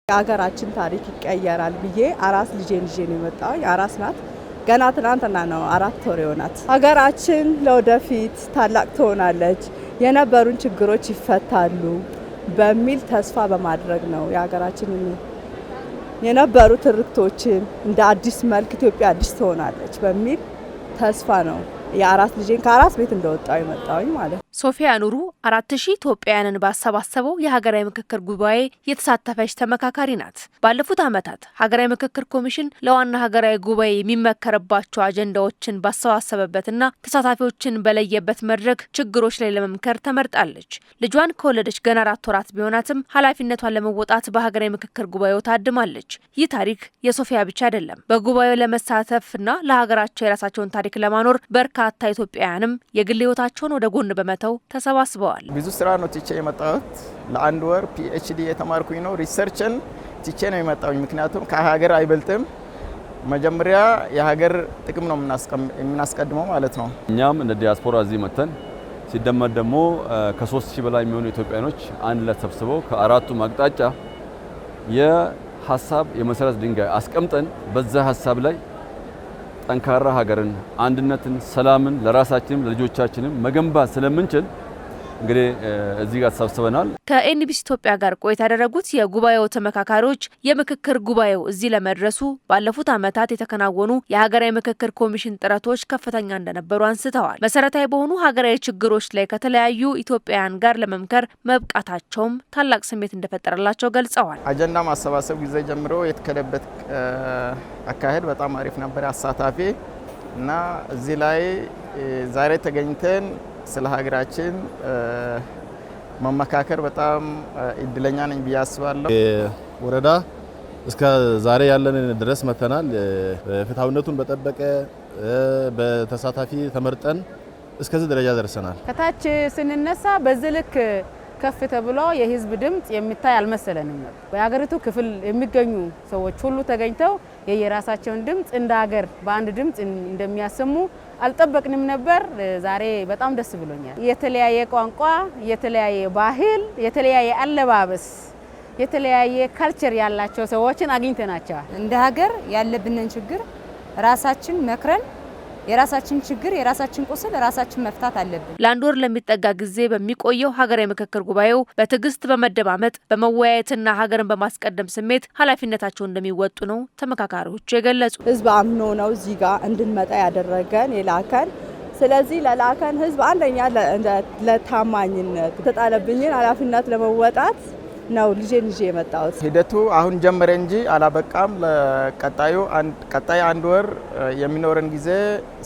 የሀገራችን ታሪክ ይቀየራል ብዬ አራስ ልጄን ይዤ ነው የመጣው። አራስ ናት። ገና ትናንትና ነው 4 ወር የሆናት። ሀገራችን ለወደፊት ታላቅ ትሆናለች፣ የነበሩን ችግሮች ይፈታሉ በሚል ተስፋ በማድረግ ነው የሀገራችን የነበሩ ትርክቶችን እንደ አዲስ መልክ ኢትዮጵያ አዲስ ትሆናለች በሚል ተስፋ ነው የአራስ ልጄን ከአራስ ቤት እንደወጣው የመጣውኝ ማለት ነው። ሶፊያ ኑሩ 4000 ኢትዮጵያውያንን ባሰባሰበው የሀገራዊ ምክክር ጉባኤ የተሳተፈች ተመካካሪ ናት። ባለፉት ዓመታት ሀገራዊ ምክክር ኮሚሽን ለዋና ሀገራዊ ጉባኤ የሚመከርባቸው አጀንዳዎችን ባሰባሰበበትና ተሳታፊዎችን በለየበት መድረክ ችግሮች ላይ ለመምከር ተመርጣለች። ልጇን ከወለደች ገና 4 ወራት ቢሆናትም ኃላፊነቷን ለመወጣት በሀገራዊ ምክክር ጉባኤው ታድማለች። ይህ ታሪክ የሶፊያ ብቻ አይደለም። በጉባኤው ለመሳተፍና ለሀገራቸው የራሳቸውን ታሪክ ለማኖር በርካታ ኢትዮጵያውያንም የግል ህይወታቸውን ወደ ጎን በመተው ተሰባስበዋል። ብዙ ስራ ነው ትቼ የመጣሁት። ለ1 ወር PhD የተማርኩኝ ነው። ሪሰርችን ትቼ ነው የመጣሁኝ። ምክንያቱም ከሀገር አይበልጥም። መጀመሪያ የሀገር ጥቅም ነው የምናስቀድመው ማለት ነው። እኛም እንደ ዲያስፖራ እዚህ መተን ሲደመር ደግሞ ከ3000 በላይ የሚሆኑ ኢትዮጵያኖች አንድ ላይ ተሰብስበው ከአራቱም አቅጣጫ የሀሳብ የመሰረት ድንጋይ አስቀምጠን በዛ ሀሳብ ላይ ጠንካራ ሀገርን፣ አንድነትን፣ ሰላምን ለራሳችንም ለልጆቻችንም መገንባት ስለምንችል እንግዲህ እዚህ ጋር ተሰብስበናል። ከኤንቢሲ ኢትዮጵያ ጋር ቆይታ ያደረጉት የጉባኤው ተመካካሪዎች የምክክር ጉባኤው እዚህ ለመድረሱ ባለፉት ዓመታት የተከናወኑ የሀገራዊ ምክክር ኮሚሽን ጥረቶች ከፍተኛ እንደነበሩ አንስተዋል። መሰረታዊ በሆኑ ሀገራዊ ችግሮች ላይ ከተለያዩ ኢትዮጵያውያን ጋር ለመምከር መብቃታቸውም ታላቅ ስሜት እንደፈጠረላቸው ገልጸዋል። አጀንዳ ማሰባሰብ ጊዜ ጀምሮ የተከደበት አካሄድ በጣም አሪፍ ነበር፣ አሳታፊ እና እዚህ ላይ ዛሬ ተገኝተን ስለ ሀገራችን መመካከር በጣም እድለኛ ነኝ ብዬ አስባለሁ። ወረዳ እስከ ዛሬ ያለን ድረስ መተናል። ፍትሃዊነቱን በጠበቀ በተሳታፊ ተመርጠን እስከዚህ ደረጃ ደርሰናል። ከታች ስንነሳ በዚህ ልክ ከፍ ተብሎ የህዝብ ድምጽ የሚታይ አልመሰለንም ነበር። በሀገሪቱ ክፍል የሚገኙ ሰዎች ሁሉ ተገኝተው የየራሳቸውን ድምጽ እንደ ሀገር በአንድ ድምጽ እንደሚያሰሙ አልጠበቅንም ነበር። ዛሬ በጣም ደስ ብሎኛል። የተለያየ ቋንቋ፣ የተለያየ ባህል፣ የተለያየ አለባበስ፣ የተለያየ ካልቸር ያላቸው ሰዎችን አግኝተናቸዋል። እንደ ሀገር ያለብንን ችግር ራሳችን መክረን የራሳችን ችግር የራሳችን ቁስል ራሳችን መፍታት አለብን። ለ1 ወር ለሚጠጋ ጊዜ በሚቆየው ሀገራዊ ምክክር ጉባኤው በትዕግስት በመደማመጥ በመወያየትና ሀገርን በማስቀደም ስሜት ኃላፊነታቸውን እንደሚወጡ ነው ተመካካሪዎቹ የገለጹ። ህዝብ አምኖ ነው እዚህ ጋር እንድንመጣ ያደረገን የላከን። ስለዚህ ለላከን ህዝብ አንደኛ ለታማኝነት የተጣለብኝን ኃላፊነት ለመወጣት ነው ልጄን ይዤ የመጣሁት። ሂደቱ አሁን ጀመረ እንጂ አላበቃም። ቀጣይ 1 ወር የሚኖረን ጊዜ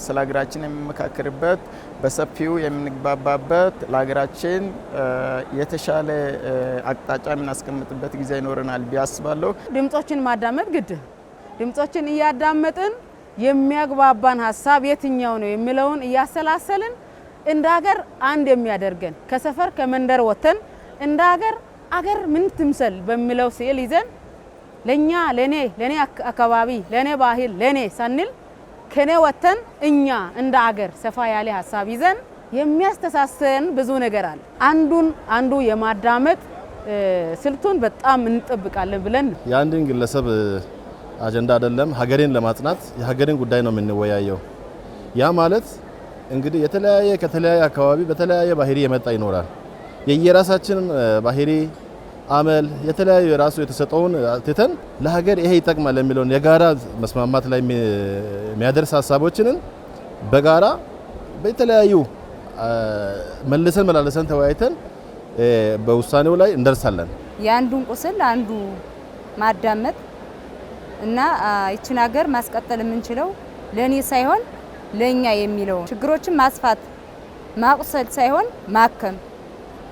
ስለ ሀገራችን የምንመካከርበት፣ በሰፊው የምንግባባበት፣ ለሀገራችን የተሻለ አቅጣጫ የምናስቀምጥበት ጊዜ ይኖረናል ብዬ አስባለሁ። ድምጾችን ማዳመጥ ግድ። ድምጾችን እያዳመጥን የሚያግባባን ሀሳብ የትኛው ነው የሚለውን እያሰላሰልን እንደ ሀገር አንድ የሚያደርገን ከሰፈር ከመንደር ወተን እንደ አገር ምን ትምሰል በሚለው ስዕል ይዘን ለኔ አካባቢ ለኔ ባህል ለኔ ሳንል ከኔ ወተን እኛ እንደ አገር ሰፋ ያለ ሀሳብ ይዘን የሚያስተሳሰን ብዙ ነገር አለ። አንዱ የማዳመጥ ስልቱን በጣም እንጠብቃለን ብለን የአንድን ግለሰብ አጀንዳ አይደለም፣ ሀገሬን ለማጽናት የሀገሬን ጉዳይ ነው የምንወያየው። ያ ማለት እንግዲህ ከተለያየ አካባቢ በተለያየ ባህሪ የመጣ ይኖራል። የየራሳችን ባህሪ አመል የተለያየ ራሱ የተሰጠውን ትተን ለሀገር ይሄ ይጠቅማል የሚለውን የጋራ መስማማት ላይ የሚያደርስ ሀሳቦችን በጋራ በተለያዩ መላለሰን ተወያይተን በውሳኔው ላይ እንደርሳለን። የአንዱን ቁስል አንዱ ማዳመጥ እና ይችን ሀገር ማስቀጠል የምንችለው ለኔ ሳይሆን ለኛ የሚለው ችግሮችን ማስፋት ማቁሰል ሳይሆን ማከም።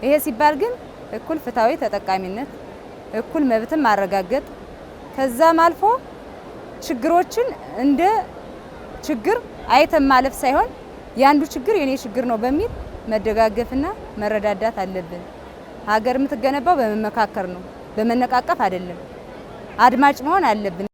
ይሄ ሲባል ግን እኩል ፍትሃዊ ተጠቃሚነት፣ እኩል መብትን ማረጋገጥ፣ ከዛም አልፎ ችግሮችን እንደ ችግር አይተን ማለፍ ሳይሆን ያንዱ ችግር የኔ ችግር ነው በሚል መደጋገፍና መረዳዳት አለብን። ሀገር የምትገነባው በመመካከር ነው፣ በመነቃቀፍ አይደለም። አድማጭ መሆን አለብን።